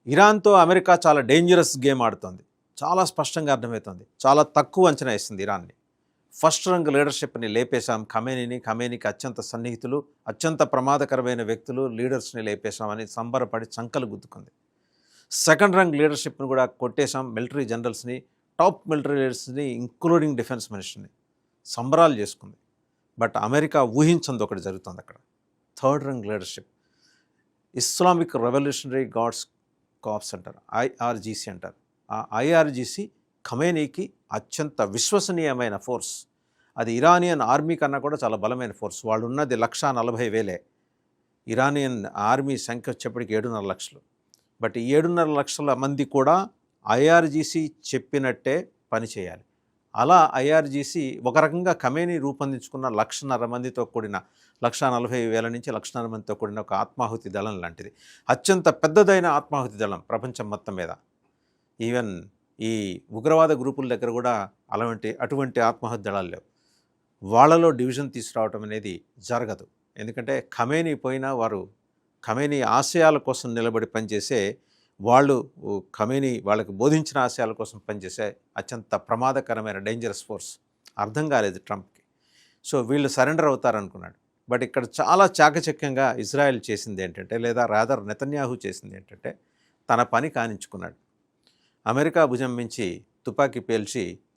ఇరాన్తో America చాలా dangerous game ఆడుతోంది. చాలా స్పష్టంగా అర్థమవుతోంది. చాలా తక్కువ అంచనా వేస్తుంది ఇరాన్ని. ఫస్ట్ రంగ్ లీడర్షిప్ని లేపేశాం, ఖమేనీకి అత్యంత సన్నిహితులు, అత్యంత ప్రమాదకరమైన వ్యక్తులు, లీడర్స్ని లేపేశామని సంబరపడి చంకలు గుద్దుకుంది. సెకండ్ రంగ్ లీడర్షిప్ని కూడా కొట్టేశాం, మిలిటరీ జనరల్స్ని, టాప్ మిలిటరీ లీడర్స్ని ఇంక్లూడింగ్ డిఫెన్స్ మినిస్టర్ని సంబరాలు చేసుకుంది. బట్ అమెరికా ఊహించంది ఒకటి జరుగుతుంది అక్కడ. Third rung leadership, Islamic Revolutionary Guards Corps అంటారు, ఐఆర్జీసీ అంటారు. ఆ ఐఆర్జీసీ ఖమేనీకి అత్యంత విశ్వసనీయమైన ఫోర్స్. అది ఇరానియన్ ఆర్మీ కన్నా కూడా చాలా బలమైన ఫోర్స్. వాళ్ళు ఉన్నది 140,000. ఇరానియన్ ఆర్మీ సంఖ్య వచ్చేప్పటికి 7.5 లక్షలు. బట్ ఈ 7.5 లక్షల మంది కూడా ఐఆర్జీసీ చెప్పినట్టే పనిచేయాలి. అలా ఐఆర్జీసీ ఒక రకంగా ఖమేనీ రూపొందించుకున్న 1,50,000 మందితో కూడిన 140,000 నుంచి 1,50,000 మందితో కూడిన ఒక ఆత్మాహుతి దళం లాంటిది. అత్యంత పెద్దదైన ఆత్మాహుతి దళం ప్రపంచం మొత్తం మీద. ఈవెన్ ఈ ఉగ్రవాద గ్రూపుల దగ్గర కూడా అటువంటి ఆత్మాహుతి దళాలు లేవు. వాళ్ళలో డివిజన్ తీసుకురావటం అనేది జరగదు. ఎందుకంటే ఖమేనీ పోయినా వారు ఖమేనీ ఆశయాల కోసం నిలబడి పనిచేసే వాళ్ళు, ఖమేనీ వాళ్ళకి బోధించిన ఆశయాల కోసం పనిచేసే అత్యంత ప్రమాదకరమైన డేంజరస్ ఫోర్స్. అర్థం కాలేదు ట్రంప్కి. సో వీళ్ళు సరెండర్ అవుతారనుకున్నాడు. బట్ ఇక్కడ చాలా చాకచక్యంగా ఇజ్రాయెల్ చేసింది ఏంటంటే, లేదా రాదర్ నెతన్యాహు చేసింది ఏంటంటే, తన పని కానించుకున్నాడు. అమెరికా భుజం మించి తుపాకీ పేల్చి